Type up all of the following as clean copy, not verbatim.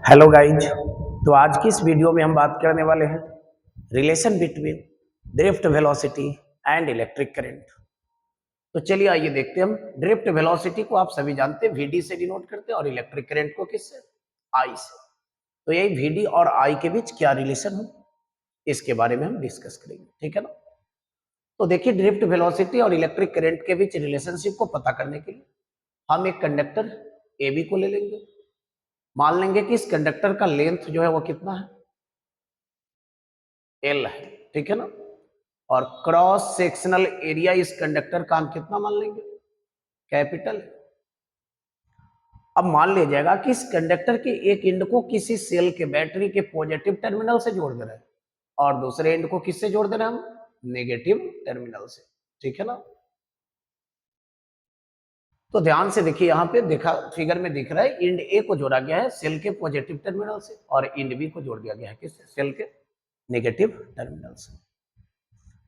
Hello guys. तो आज की इस वीडियो में हम बात करने वाले हैं relation between drift velocity and electric current. तो चलिए आइए देखते हैं। हम ड्रिफ्ट वेलोसिटी को आप सभी जानते हैं वीडी से डिनोट करते हैं और इलेक्ट्रिक करंट को किससे? आई से। तो यही वीडी और आई के बीच क्या रिलेशन है इसके बारे में हम डिस्कस करेंगे, ठीक है ना। तो देखिए, ड्रिफ्ट वेलोसिटी और इलेक्ट्रिक करंट के बीच रिलेशनशिप को पता करने के लिए हम एक कंडक्टर ए बी को ले लेंगे। मान लेंगे कि इस कंडक्टर का लेंथ जो है वो कितना है? एल है, ठीक है ना। और क्रॉस सेक्शनल एरिया इस कंडक्टर का हम कितना मान लेंगे? कैपिटल। अब मान लिया जाएगा कि इस कंडक्टर के एक एंड को किसी सेल के बैटरी के पॉजिटिव टर्मिनल से जोड़ दे रहे हैं और दूसरे एंड को किससे जोड़ दे रहे हैं हम? नेगेटिव टर्मिनल से, ठीक है ना। तो ध्यान से देखिए, यहां पे देखा फिगर में दिख रहा है एंड ए को जोड़ा गया है सेल के पॉजिटिव टर्मिनल से और एंड बी को जोड़ दिया गया है किससे? सेल के नेगेटिव टर्मिनल से।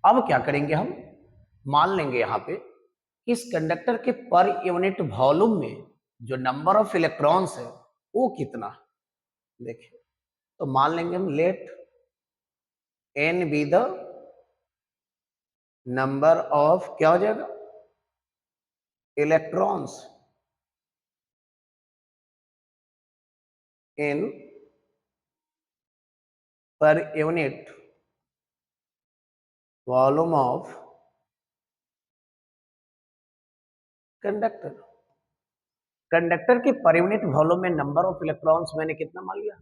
अब क्या करेंगे हम? मान लेंगे यहां पे कि इस कंडक्टर के पर यूनिट वॉल्यूम में जो नंबर ऑफ इलेक्ट्रॉन्स है वो कितना है। देखिए, तो मान लेंगे हम let N be the number of, क्या हो जाएगा? Electrons in per unit volume of conductor. Conductor के पर यूनिट वॉल्यूम में नंबर ऑफ इलेक्ट्रॉन्स मैंने कितना मान लिया?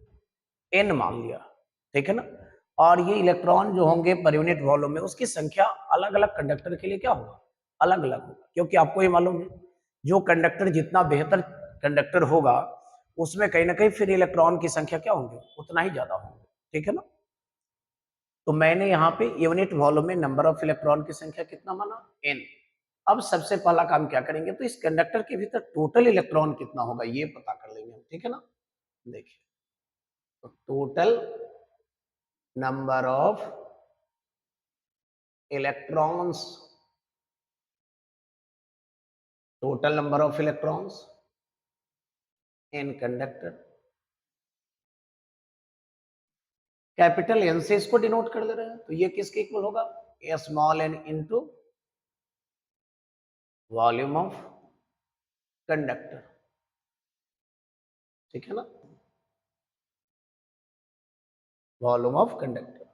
एन मान लिया, ठीक है ना। और ये इलेक्ट्रॉन जो होंगे पर यूनिट वॉल्यूम में उसकी संख्या अलग अलग कंडक्टर के लिए क्या होगा? अलग अलग होगा, क्योंकि आपको ये मालूम है जो कंडक्टर जितना बेहतर कंडक्टर होगा उसमें कहीं ना कहीं फिर इलेक्ट्रॉन की संख्या क्या होंगे? उतना ही ज्यादा होंगे, ठीक है ना। तो मैंने यहाँ पे यूनिट वॉल्यूम में नंबर ऑफ इलेक्ट्रॉन की संख्या कितना माना? एन। अब सबसे पहला काम क्या करेंगे, तो इस कंडक्टर के भीतर टोटल इलेक्ट्रॉन कितना होगा ये पता कर लेंगे हम, ठीक है ना। देखिए, तो total number of electrons, total number of electrons in conductor, capital N से इसको डिनोट कर दे रहे हैं। तो ये किसके इक्वल होगा? A small N into volume of conductor, ठीक है ना। वॉल्यूम ऑफ कंडक्टर,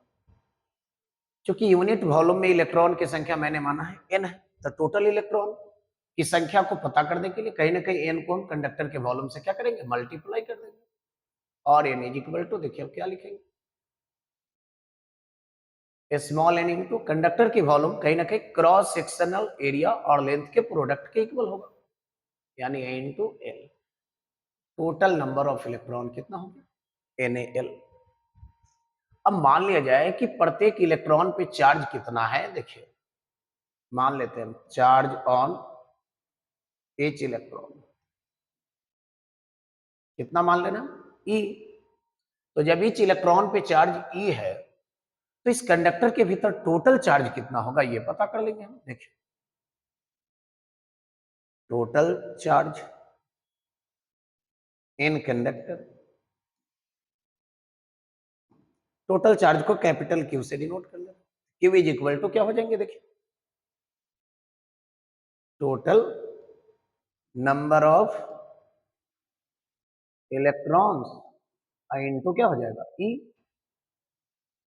क्योंकि यूनिट वॉल्यूम में इलेक्ट्रॉन की संख्या मैंने माना है एन है, तो टोटल इलेक्ट्रॉन की संख्या को पता करने के लिए कहीं ना कहीं एन को हम कंडक्टर के वॉल्यूम से क्या करेंगे? मल्टीप्लाई कर देंगे। और एन इज इक्वल टू, देखिए अब क्या लिखेंगे? स्मॉल एन इंटू कंडक्टर की वॉल्यूम कहीं ना कहीं क्रॉस सेक्शनल एरिया और लेंथ के प्रोडक्ट के इक्वल होगा, यानी A into L. Total number of electron कितना होगा? NaL। अब मान लिया जाए कि प्रत्येक इलेक्ट्रॉन पे चार्ज कितना है। देखिए, मान लेते हैं चार्ज ऑन एच इलेक्ट्रॉन कितना मान लेना? E। तो जब ईच इलेक्ट्रॉन पे चार्ज E है तो इस कंडक्टर के भीतर टोटल चार्ज कितना होगा ये पता कर लेंगे हम। देखिए, total charge in conductor, total charge को कैपिटल क्यू से डिनोट कर लेना। क्यू इज इक्वल टू क्या हो जाएंगे? देखिए, total number of electrons into क्या हो जाएगा? ई।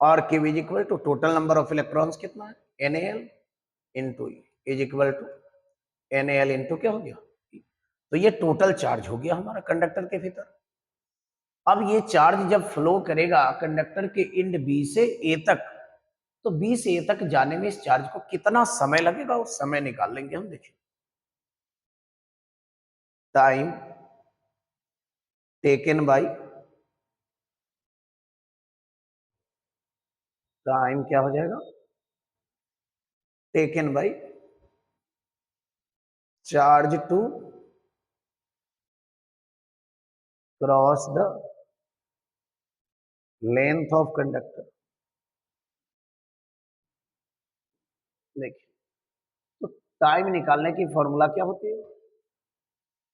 और Q is equal to total number of electrons कितना है? NaL into e is equal to NaL into क्या हो गया? E। तो ये टोटल चार्ज हो गया हमारा कंडक्टर के भीतर। अब ये चार्ज जब फ्लो करेगा कंडक्टर के एंड बी से ए तक, तो बी से ए तक जाने में इस चार्ज को कितना समय लगेगा उस समय निकाल लेंगे हम। देखिए, टाइम टेकन बाय, टाइम क्या हो जाएगा? Taken by charge to cross the length of conductor. देखिए, तो टाइम निकालने की फॉर्मूला क्या होती है?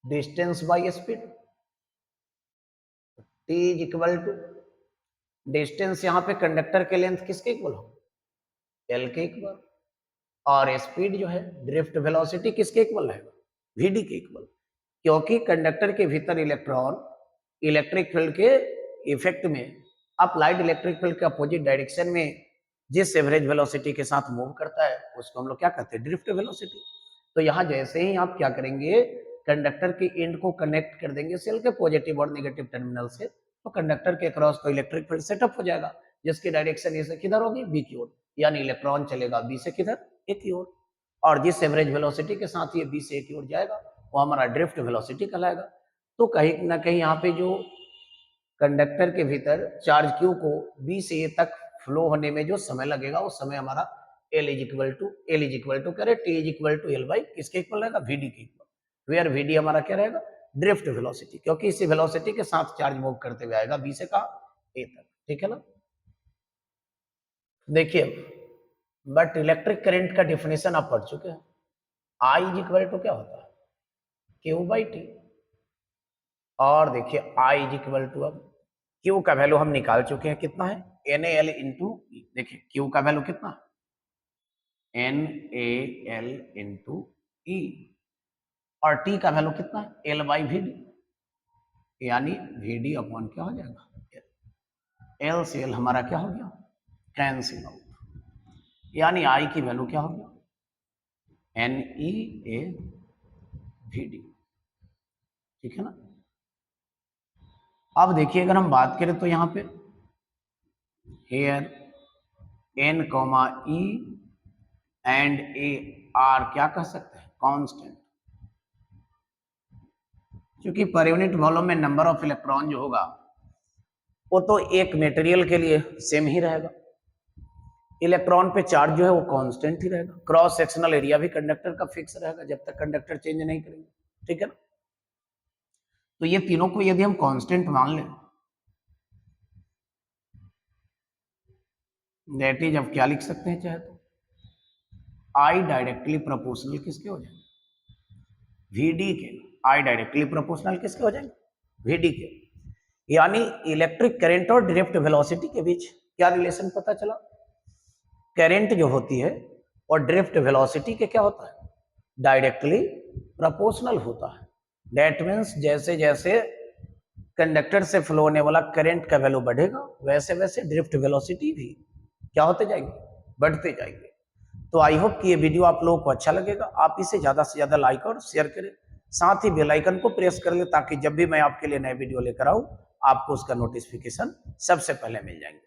Distance by speed. T is equal to distance, यहाँ पे कंडक्टर के लेंथ किसके इक्वल हो, एल के इक्वल, और स्पीड जो है ड्रिफ्ट वेलोसिटी किसके इक्वल रहेगा, वीडी के इक्वल, क्योंकि कंडक्टर के भीतर इलेक्ट्रॉन इलेक्ट्रिक फील्ड के इफेक्ट में अप्लाइड इलेक्ट्रिक फील्ड के अपोजिट डायरेक्शन में जिस एवरेज वेलोसिटी के साथ मूव करता है उसको हम लोग क्या कहते हैं, ड्रिफ्ट वेलोसिटी। तो यहाँ जैसे ही आप क्या करेंगे, कंडक्टर की एंड को कनेक्ट कर देंगे सेल के पॉजिटिव और नेगेटिव टर्मिनल से, तो कंडक्टर के क्रॉस तो इलेक्ट्रिक फील्ड सेटअप हो जाएगा, जिसकी डायरेक्शन ए से किधर होगी, बी की ओर, यानी इलेक्ट्रॉन चलेगा बी से किधर, ए की ओर, और जिस एवरेज वेलोसिटी के साथ ये बी से ए की ओर जाएगा वो हमारा ड्रिफ्ट वेलोसिटी कहलाएगा। तो कहीं ना कहीं यहाँ पे जो कंडक्टर के भीतर चार्ज क्यू को बी से ए तक फ्लो होने में जो समय लगेगा वो समय हमारा एल इज इक्वल टू करे t is equal to L by किसके इक्वल रहेगा, वीडी के इक्वल, वेयर वीडी हमारा क्या रहेगा, ड्रिफ्ट वेलोसिटी, क्योंकि इसी वेलोसिटी के साथ चार्ज मूव करते हुए आएगा बी से कहा ए तक, ठीक है ना। देखिए बट इलेक्ट्रिक करंट का डिफिनेशन आप पढ़ चुके हैं, आई इज इक्वल टू क्या होता है, क्यू बाई टी, और देखिए आई इज इक्वल टू, अब क्यू का वैल्यू हम निकाल चुके हैं, कितना है, एन ए एल इंटू, देखिए क्यू का वैल्यू कितना, एन ए एल इंटू ई, और टी का वैल्यू कितना है, एल बाई वी डी, यानी वी डी अपॉन क्या हो जाएगा, एल से एल हमारा क्या हो गया, कैंसिल आउट, यानी आई की वैल्यू क्या हो गया, n e A v d, ठीक है ना। अब देखिए अगर हम बात करें तो यहाँ पे here n comma e and A are क्या कह सकते हैं, कांस्टेंट, क्योंकि पर यूनिट वॉल्यूम में नंबर ऑफ इलेक्ट्रॉन जो होगा वो तो एक मटेरियल के लिए सेम ही रहेगा, इलेक्ट्रॉन पे चार्ज जो है वो कांस्टेंट ही रहेगा, क्रॉस सेक्शनल एरिया भी कंडक्टर का फिक्स रहेगा जब तक कंडक्टर चेंज नहीं करेंगे, ठीक है ना। तो ये तीनों को यदि हम कांस्टेंट मान लें, दैट इज, अब क्या लिख सकते हैं चाहे तो, आई डायरेक्टली प्रोपोर्शनल किसके हो जाएंगे, वीडी के, आई डायरेक्टली प्रोपोर्शनल किसके हो जाएंगे, वीडी के, यानी इलेक्ट्रिक करंट और ड्रिफ्ट वेलोसिटी के बीच क्या रिलेशन पता चला, करंट जो होती है और ड्रिफ्ट वेलोसिटी के क्या होता है, डायरेक्टली प्रोपोर्शनल होता है। दैट मीन्स जैसे जैसे कंडक्टर से फ्लो होने वाला करंट का वैल्यू बढ़ेगा वैसे वैसे ड्रिफ्ट वेलोसिटी भी क्या होते जाएंगे, बढ़ते जाएंगे। तो आई होप कि ये वीडियो आप लोगों को अच्छा लगेगा, आप इसे ज्यादा से ज्यादा लाइक और शेयर करें, साथ ही बेल आइकन को प्रेस कर ले ताकि जब भी मैं आपके लिए नए वीडियो लेकर आऊं आपको उसका नोटिफिकेशन सबसे पहले मिल जाएंगे।